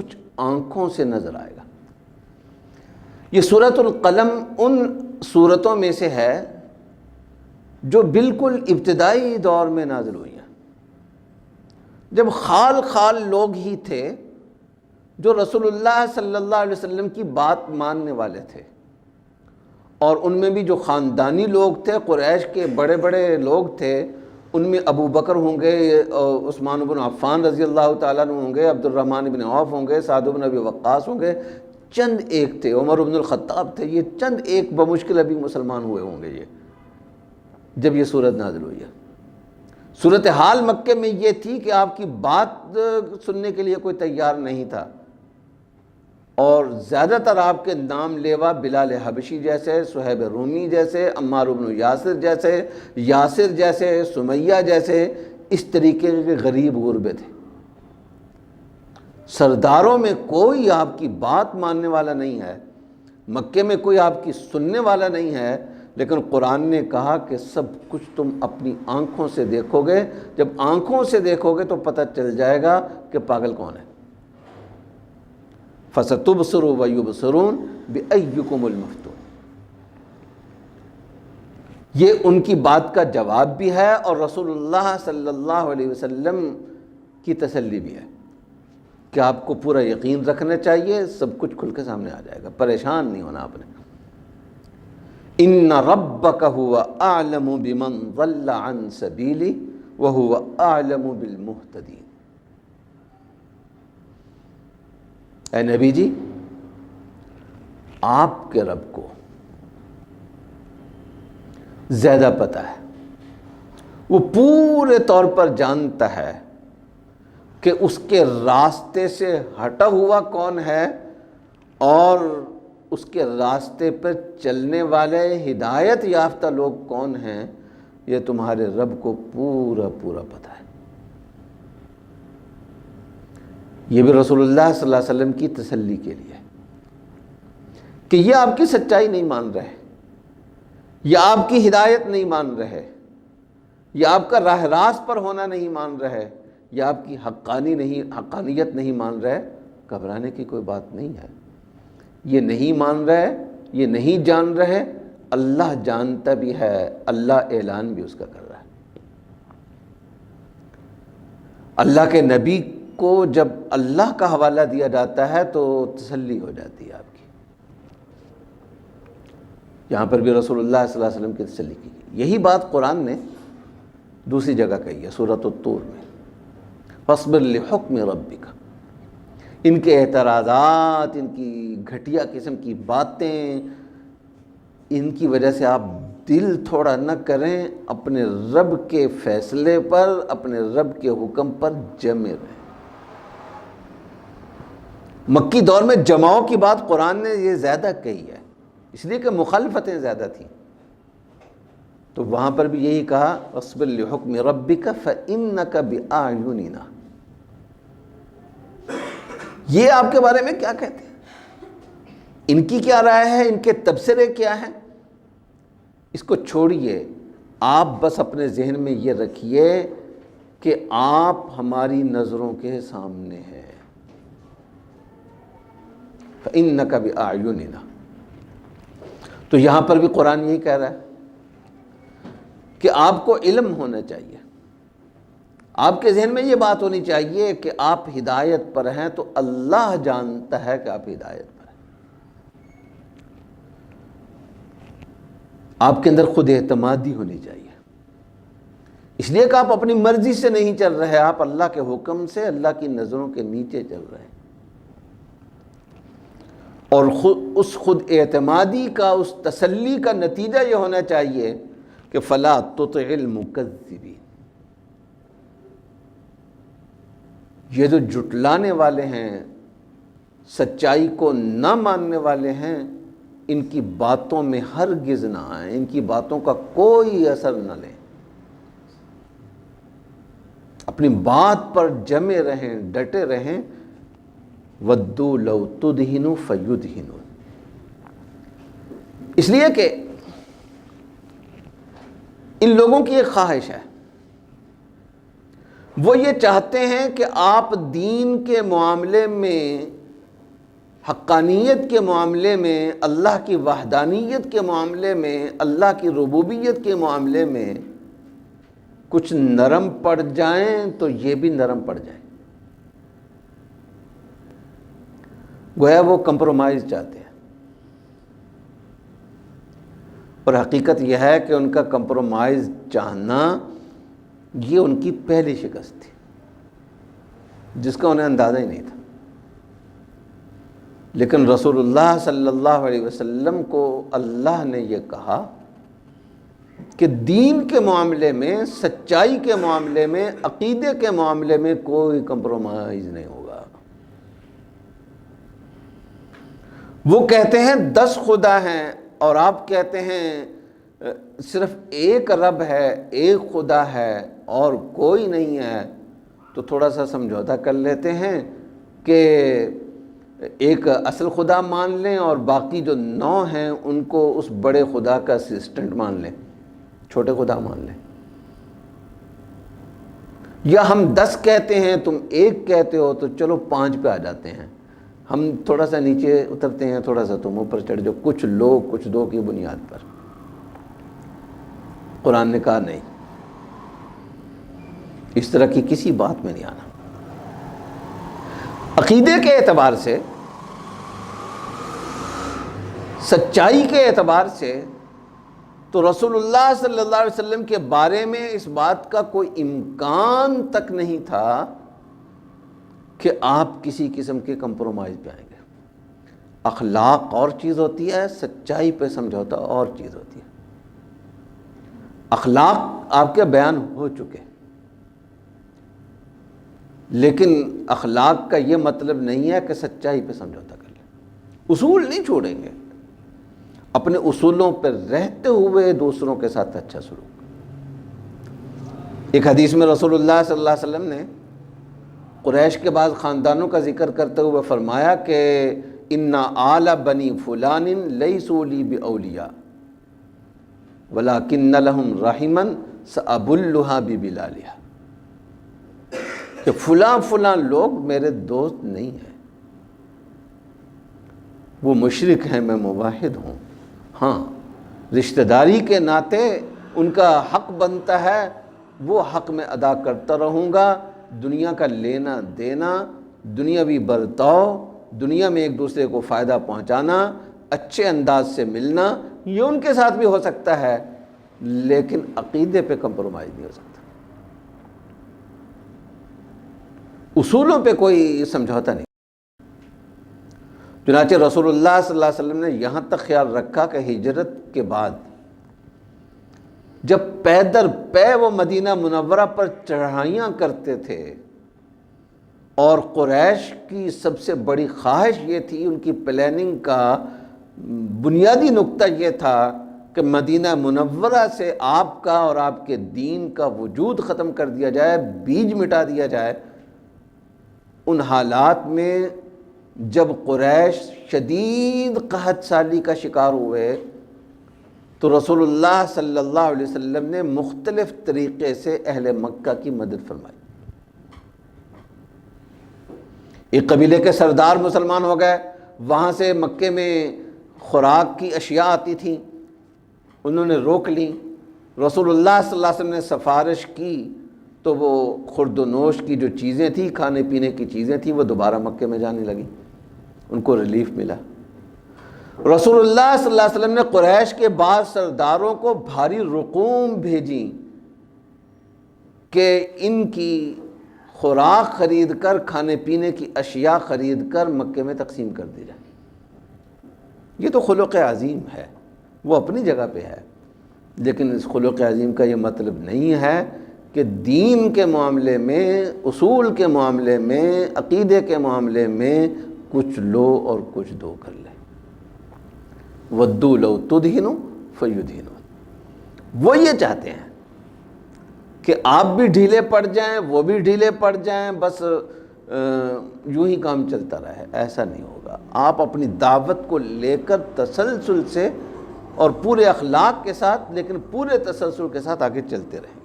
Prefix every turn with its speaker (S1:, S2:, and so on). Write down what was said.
S1: کچھ آنکھوں سے نظر آئے گا۔ یہ سورۃ القلم ان سورتوں میں سے ہے جو بالکل ابتدائی دور میں نازل ہوئی ہیں، جب خال خال لوگ ہی تھے جو رسول اللہ صلی اللہ علیہ وسلم کی بات ماننے والے تھے، اور ان میں بھی جو خاندانی لوگ تھے، قریش کے بڑے بڑے لوگ تھے، ان میں ابو بکر ہوں گے، عثمان بن عفان رضی اللہ تعالیٰ عنہ ہوں گے، عبد الرحمن بن عوف ہوں گے، سعد بن ابی وقاص ہوں گے، چند ایک تھے، عمر بن الخطاب تھے، یہ چند ایک بمشکل ابھی مسلمان ہوئے ہوں گے یہ جب یہ صورت نازل ہوئی ہے۔ صورتحال مکے میں یہ تھی کہ آپ کی بات سننے کے لیے کوئی تیار نہیں تھا، اور زیادہ تر آپ کے نام لیوا بلال حبشی جیسے، صہیب رومی جیسے، عمار بن یاسر جیسے، سمیہ جیسے، اس طریقے کے غریب غربے تھے۔ سرداروں میں کوئی آپ کی بات ماننے والا نہیں ہے، مکے میں کوئی آپ کی سننے والا نہیں ہے، لیکن قرآن نے کہا کہ سب کچھ تم اپنی آنکھوں سے دیکھو گے۔ جب آنکھوں سے دیکھو گے تو پتہ چل جائے گا کہ پاگل کون ہے۔ فَسَتُبْصِرُ وَيُبْصِرُونَ بِأَيُّكُمُ الْمَفْتُونُ، یہ ان کی بات کا جواب بھی ہے اور رسول اللہ صلی اللہ علیہ وسلم کی تسلی بھی ہے کہ آپ کو پورا یقین رکھنا چاہیے، سب کچھ کھل کے سامنے آ جائے گا، پریشان نہیں ہونا آپ نے۔ إِنَّ رَبَّكَ هُوَ أَعْلَمُ بِمَنْ ضَلَّ عَنْ سَبِيلِهِ وَهُوَ أَعْلَمُ بِالْمُهْتَدِينَ۔ اے نبی جی، آپ کے رب کو زیادہ پتہ ہے، وہ پورے طور پر جانتا ہے کہ اس کے راستے سے ہٹا ہوا کون ہے، اور اس کے راستے پر چلنے والے ہدایت یافتہ لوگ کون ہیں، یہ تمہارے رب کو پورا پورا پتہ ہے۔ یہ بھی رسول اللہ صلی اللہ علیہ وسلم کی تسلی کے لیے کہ یہ آپ کی سچائی نہیں مان رہے، یہ آپ کی ہدایت نہیں مان رہے، یہ آپ کا راہ راست پر ہونا نہیں مان رہے، یہ آپ کی حقانیت نہیں مان رہے، گھبرانے کی کوئی بات نہیں ہے۔ یہ نہیں مان رہے، یہ نہیں جان رہے، اللہ جانتا بھی ہے، اللہ اعلان بھی اس کا کر رہا ہے۔ اللہ کے نبی کو جب اللہ کا حوالہ دیا جاتا ہے تو تسلی ہو جاتی ہے آپ کی۔ یہاں پر بھی رسول اللہ صلی اللہ علیہ وسلم کی تسلی کی گئی۔ یہی بات قرآن نے دوسری جگہ کہی ہے، سورۃ الطور میں، فاصبر لحکم ربک۔ ان کے اعتراضات، ان کی گھٹیا قسم کی باتیں، ان کی وجہ سے آپ دل تھوڑا نہ کریں، اپنے رب کے فیصلے پر، اپنے رب کے حکم پر جمے رہیں۔ مکی دور میں جماؤ کی بات قرآن نے یہ زیادہ کہی ہے، اس لیے کہ مخالفتیں زیادہ تھیں، تو وہاں پر بھی یہی کہا اصبر لحکم ربک فإنک بأعیننا۔ یہ آپ کے بارے میں کیا کہتے ہیں، ان کی کیا رائے ہے، ان کے تبصرے کیا ہیں، اس کو چھوڑیے، آپ بس اپنے ذہن میں یہ رکھیے کہ آپ ہماری نظروں کے سامنے ہیں۔ فإنک بأعیننا، تو یہاں پر بھی قرآن یہی کہہ رہا ہے کہ آپ کو علم ہونا چاہیے، آپ کے ذہن میں یہ بات ہونی چاہیے کہ آپ ہدایت پر ہیں، تو اللہ جانتا ہے کہ آپ ہدایت پر ہیں۔ آپ کے اندر خود اعتمادی ہونی چاہیے، اس لیے کہ آپ اپنی مرضی سے نہیں چل رہے، آپ اللہ کے حکم سے، اللہ کی نظروں کے نیچے چل رہے ہیں، اور اس خود اعتمادی کا، اس تسلی کا نتیجہ یہ ہونا چاہیے کہ فلا تطع المکذبین، یہ جو جھٹلانے والے ہیں، سچائی کو نہ ماننے والے ہیں، ان کی باتوں میں ہرگز نہ آئیں، ان کی باتوں کا کوئی اثر نہ لیں، اپنی بات پر جمے رہیں، ڈٹے رہیں۔ وَدُّوا لَوْ تُدْهِنُ فَيُدْهِنُونَ، اس لیے کہ ان لوگوں کی ایک خواہش ہے، وہ یہ چاہتے ہیں کہ آپ دین کے معاملے میں، حقانیت کے معاملے میں، اللہ کی وحدانیت کے معاملے میں، اللہ کی ربوبیت کے معاملے میں کچھ نرم پڑ جائیں تو یہ بھی نرم پڑ جائیں۔ گویا وہ کمپرومائز چاہتے ہیں، اور حقیقت یہ ہے کہ ان کا کمپرومائز چاہنا یہ ان کی پہلی شکست تھی، جس کا انہیں اندازہ ہی نہیں تھا۔ لیکن رسول اللہ صلی اللہ علیہ وسلم کو اللہ نے یہ کہا کہ دین کے معاملے میں، سچائی کے معاملے میں، عقیدے کے معاملے میں کوئی کمپرومائز نہیں ہوگا۔ وہ کہتے ہیں 10 خدا ہیں اور آپ کہتے ہیں صرف ایک رب ہے، ایک خدا ہے اور کوئی نہیں ہے، تو تھوڑا سا سمجھوتا کر لیتے ہیں کہ ایک اصل خدا مان لیں اور باقی جو 9 ہیں ان کو اس بڑے خدا کا اسسٹنٹ مان لیں، چھوٹے خدا مان لیں۔ یا ہم 10 کہتے ہیں، تم ایک کہتے ہو، تو چلو 5 پہ آ جاتے ہیں، ہم تھوڑا سا نیچے اترتے ہیں، تھوڑا سا تم اوپر چڑھ جاؤ، کچھ لو کچھ دو کی بنیاد پر۔ قرآن نے کہا نہیں، اس طرح کی کسی بات میں نہیں آنا۔ عقیدے کے اعتبار سے، سچائی کے اعتبار سے تو رسول اللہ صلی اللہ علیہ وسلم کے بارے میں اس بات کا کوئی امکان تک نہیں تھا کہ آپ کسی قسم کے کمپرومائز پہ آئیں گے۔ اخلاق اور چیز ہوتی ہے، سچائی پہ سمجھوتا اور چیز ہوتی ہے۔ اخلاق آپ کے بیان ہو چکے، لیکن اخلاق کا یہ مطلب نہیں ہے کہ سچائی پہ سمجھوتا کر لیں۔ اصول نہیں چھوڑیں گے، اپنے اصولوں پر رہتے ہوئے دوسروں کے ساتھ اچھا سلوک۔ ایک حدیث میں رسول اللہ صلی اللہ علیہ وسلم نے قریش کے بعض خاندانوں کا ذکر کرتے ہوئے فرمایا کہ اِنَّ آلَ بَنِي فُلَانٍ لَيْسُوا لِي بِأَوْلِيَاءَ وَلَكِنَّ لَهُمْ رَحِمًا سَأَبُلُّهَا بِبِلَالِهَا، کہ فلاں لوگ میرے دوست نہیں ہیں، وہ مشرک ہیں، میں موحد ہوں، ہاں رشتہ داری کے ناطے ان کا حق بنتا ہے، وہ حق میں ادا کرتا رہوں گا۔ دنیا کا لینا دینا، دنیاوی برتاؤ، دنیا میں ایک دوسرے کو فائدہ پہنچانا، اچھے انداز سے ملنا، یہ ان کے ساتھ بھی ہو سکتا ہے، لیکن عقیدے پہ کمپرومائز نہیں ہو سکتا، اصولوں پہ کوئی سمجھوتا نہیں۔ چنانچہ رسول اللہ صلی اللہ علیہ وسلم نے یہاں تک خیال رکھا کہ ہجرت کے بعد جب پیدر پے وہ مدینہ منورہ پر چڑھائیاں کرتے تھے، اور قریش کی سب سے بڑی خواہش یہ تھی، ان کی پلاننگ کا بنیادی نقطہ یہ تھا کہ مدینہ منورہ سے آپ کا اور آپ کے دین کا وجود ختم کر دیا جائے، بیج مٹا دیا جائے۔ ان حالات میں جب قریش شدید قحط سالی کا شکار ہوئے تو رسول اللہ صلی اللہ علیہ وسلم نے مختلف طریقے سے اہل مکہ کی مدد فرمائی۔ ایک قبیلے کے سردار مسلمان ہو گئے، وہاں سے مکے میں خوراک کی اشیاء آتی تھیں، انہوں نے روک لیں۔ رسول اللہ صلی اللہ علیہ وسلم نے سفارش کی تو وہ خورد و نوش کی جو چیزیں تھیں، کھانے پینے کی چیزیں تھیں، وہ دوبارہ مکے میں جانے لگیں، ان کو ریلیف ملا۔ رسول اللہ صلی اللہ علیہ وسلم نے قریش کے بعض سرداروں کو بھاری رقوم بھیجیں کہ ان کی خوراک خرید کر، کھانے پینے کی اشیاء خرید کر مکے میں تقسیم کر دی جائے۔ یہ تو خلق عظیم ہے، وہ اپنی جگہ پہ ہے، لیکن اس خلق عظیم کا یہ مطلب نہیں ہے کہ دین کے معاملے میں، اصول کے معاملے میں، عقیدے کے معاملے میں کچھ لو اور کچھ دو کر لیں۔ وَدُّوا لَوْ تُدْهِنُوا فَيُدْهِنُونَ، وہ یہ چاہتے ہیں کہ آپ بھی ڈھیلے پڑ جائیں، وہ بھی ڈھیلے پڑ جائیں، بس یوں ہی کام چلتا رہے۔ ایسا نہیں ہوگا، آپ اپنی دعوت کو لے کر تسلسل سے اور پورے اخلاق کے ساتھ، لیکن پورے تسلسل کے ساتھ آگے چلتے رہیں۔